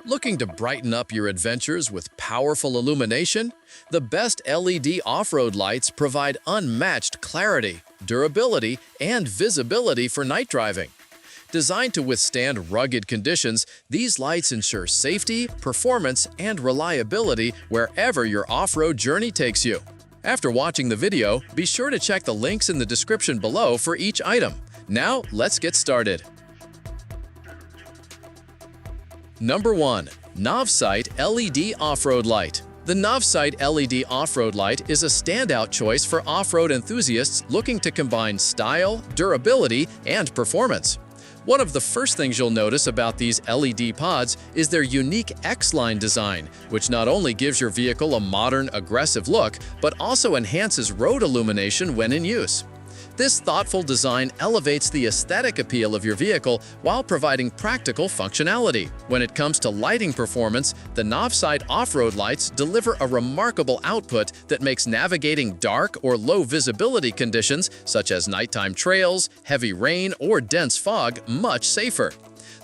Looking to brighten up your adventures with powerful illumination? The best LED off-road lights provide unmatched clarity, durability, and visibility for night driving. Designed to withstand rugged conditions, these lights ensure safety, performance, and reliability wherever your off-road journey takes you. After watching the video, be sure to check the links in the description below for each item. Now, let's get started. Number 1. NOVSIGHT LED Off-Road Light. The NOVSIGHT LED off-road light is a standout choice for off-road enthusiasts looking to combine style, durability, and performance. One of the first things you'll notice about these LED pods is their unique X-line design, which not only gives your vehicle a modern, aggressive look, but also enhances road illumination when in use. This thoughtful design elevates the aesthetic appeal of your vehicle while providing practical functionality. When it comes to lighting performance, the NOVSIGHT off-road lights deliver a remarkable output that makes navigating dark or low visibility conditions, such as nighttime trails, heavy rain, or dense fog, much safer.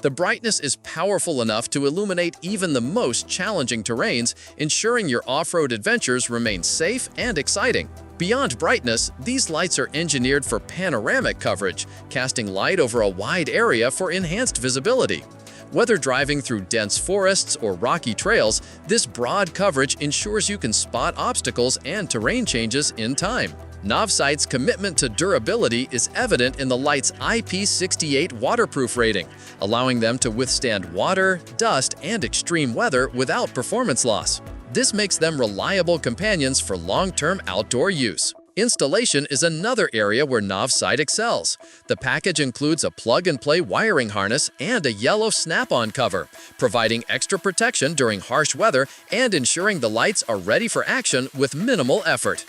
The brightness is powerful enough to illuminate even the most challenging terrains, ensuring your off-road adventures remain safe and exciting. Beyond brightness, these lights are engineered for panoramic coverage, casting light over a wide area for enhanced visibility. Whether driving through dense forests or rocky trails, this broad coverage ensures you can spot obstacles and terrain changes in time. NOVSIGHT's commitment to durability is evident in the light's IP68 waterproof rating, allowing them to withstand water, dust, and extreme weather without performance loss. This makes them reliable companions for long-term outdoor use. Installation is another area where NOVSIGHT excels. The package includes a plug-and-play wiring harness and a yellow snap-on cover, providing extra protection during harsh weather and ensuring the lights are ready for action with minimal effort.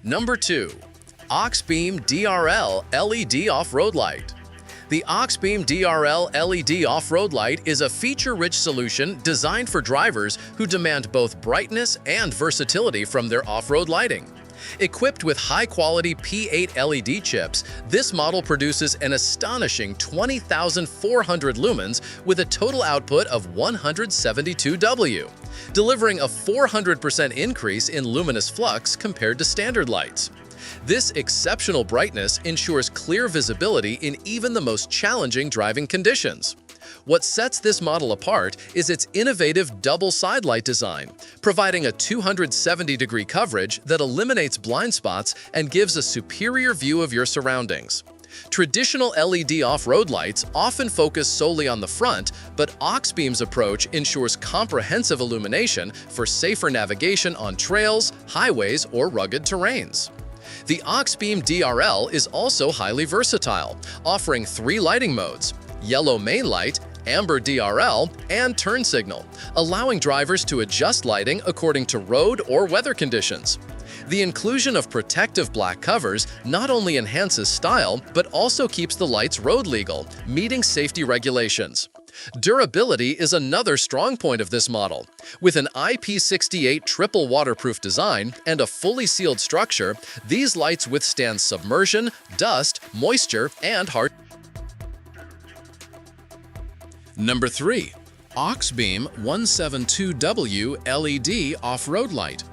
Number 2. Auxbeam DRL LED Off-Road Light. The Auxbeam DRL LED off-road light is a feature-rich solution designed for drivers who demand both brightness and versatility from their off-road lighting. Equipped with high-quality P8 LED chips, this model produces an astonishing 20,400 lumens with a total output of 172 W, delivering a 400% increase in luminous flux compared to standard lights. This exceptional brightness ensures clear visibility in even the most challenging driving conditions. What sets this model apart is its innovative double side light design, providing a 270-degree coverage that eliminates blind spots and gives a superior view of your surroundings. Traditional LED off-road lights often focus solely on the front, but Auxbeam's approach ensures comprehensive illumination for safer navigation on trails, highways, or rugged terrains. The Auxbeam DRL is also highly versatile, offering 3 lighting modes: yellow main light, amber DRL, and turn signal, allowing drivers to adjust lighting according to road or weather conditions. The inclusion of protective black covers not only enhances style, but also keeps the lights road legal, meeting safety regulations. Durability is another strong point of this model. With an IP68 triple waterproof design and a fully sealed structure, these lights withstand submersion, dust, moisture, and harsh. Number 3. Auxbeam 172W LED Off-Road Light.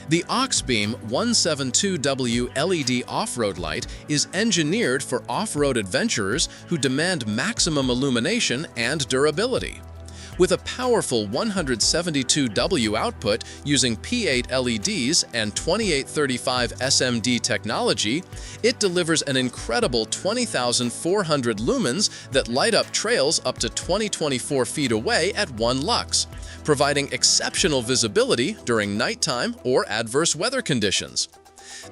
The Auxbeam 172W LED off-road light is engineered for off-road adventurers who demand maximum illumination and durability. With a powerful 172W output using P8 LEDs and 2835 SMD technology, it delivers an incredible 20,400 lumens that light up trails up to 24 feet away at 1 lux, providing exceptional visibility during nighttime or adverse weather conditions.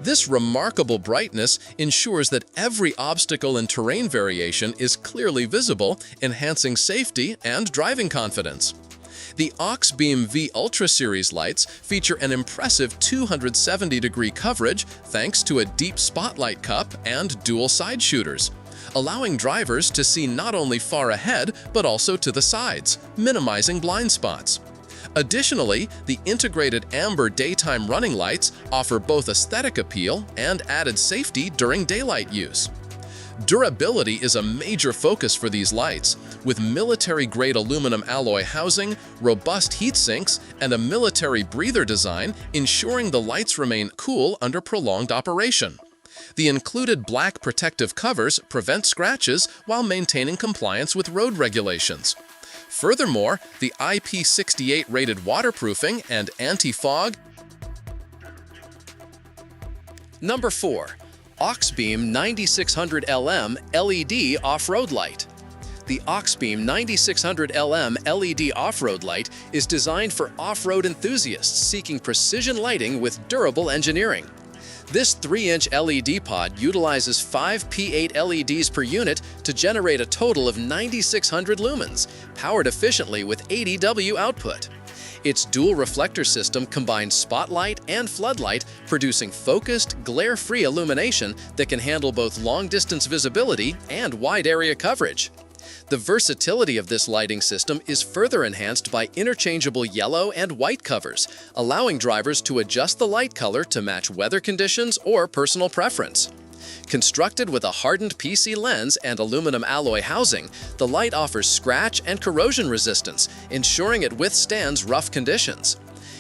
This remarkable brightness ensures that every obstacle and terrain variation is clearly visible, enhancing safety and driving confidence. The Auxbeam V Ultra Series lights feature an impressive 270-degree coverage thanks to a deep spotlight cup and dual side shooters, allowing drivers to see not only far ahead but also to the sides, minimizing blind spots. Additionally, the integrated amber daytime running lights offer both aesthetic appeal and added safety during daylight use. Durability is a major focus for these lights, with military-grade aluminum alloy housing, robust heat sinks, and a military breather design, ensuring the lights remain cool under prolonged operation. The included black protective covers prevent scratches while maintaining compliance with road regulations. Furthermore, the IP68 rated waterproofing and anti-fog. Number 4. Auxbeam 9600LM LED Off-Road Light. The Auxbeam 9600LM LED off-road light is designed for off-road enthusiasts seeking precision lighting with durable engineering. This 3-inch LED pod utilizes 5 P8 LEDs per unit to generate a total of 9,600 lumens, powered efficiently with 80 W output. Its dual reflector system combines spotlight and floodlight, producing focused, glare-free illumination that can handle both long-distance visibility and wide-area coverage. The versatility of this lighting system is further enhanced by interchangeable yellow and white covers, allowing drivers to adjust the light color to match weather conditions or personal preference. Constructed with a hardened PC lens and aluminum alloy housing, the light offers scratch and corrosion resistance, ensuring it withstands rough conditions.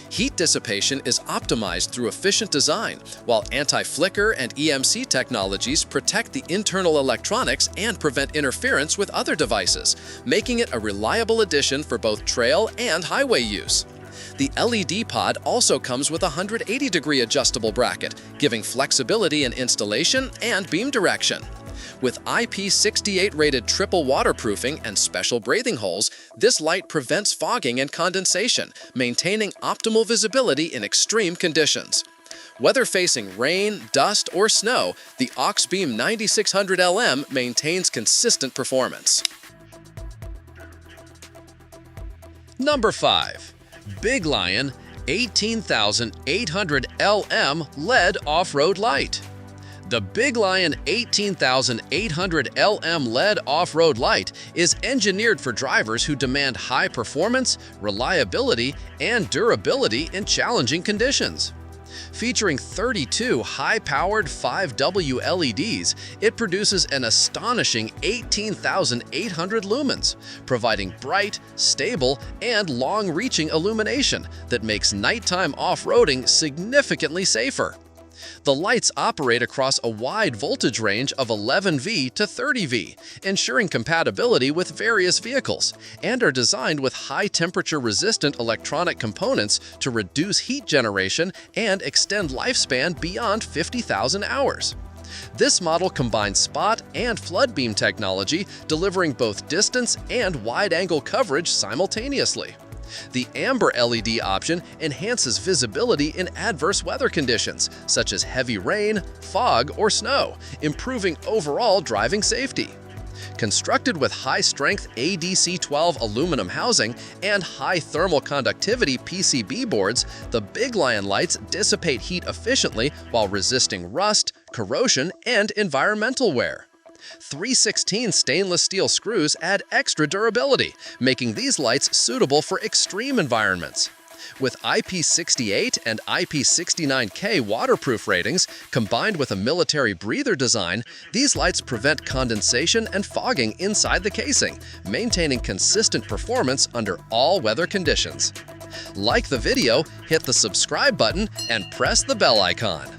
Heat dissipation is optimized through efficient design, while anti-flicker and EMC technologies protect the internal electronics and prevent interference with other devices, making it a reliable addition for both trail and highway use. The LED pod also comes with a 180-degree adjustable bracket, giving flexibility in installation and beam direction. With IP68-rated triple waterproofing and special breathing holes, this light prevents fogging and condensation, maintaining optimal visibility in extreme conditions. Whether facing rain, dust, or snow, the Auxbeam 9600LM maintains consistent performance. Number 5. BIGLION 18800LM LED Off-Road Light. The BIGLION 18800LM LED off-road light is engineered for drivers who demand high performance, reliability, and durability in challenging conditions. Featuring 32 high-powered 5W LEDs, it produces an astonishing 18,800 lumens, providing bright, stable, and long-reaching illumination that makes nighttime off-roading significantly safer. The lights operate across a wide voltage range of 11V to 30V, ensuring compatibility with various vehicles, and are designed with high-temperature-resistant electronic components to reduce heat generation and extend lifespan beyond 50,000 hours. This model combines spot and flood beam technology, delivering both distance and wide-angle coverage simultaneously. The amber LED option enhances visibility in adverse weather conditions, such as heavy rain, fog, or snow, improving overall driving safety. Constructed with high-strength ADC12 aluminum housing and high thermal conductivity PCB boards, the BIGLION lights dissipate heat efficiently while resisting rust, corrosion, and environmental wear. 316 stainless steel screws add extra durability, making these lights suitable for extreme environments. With IP68 and IP69K waterproof ratings, combined with a military breather design, these lights prevent condensation and fogging inside the casing, maintaining consistent performance under all weather conditions. Like the video, hit the subscribe button, and press the bell icon.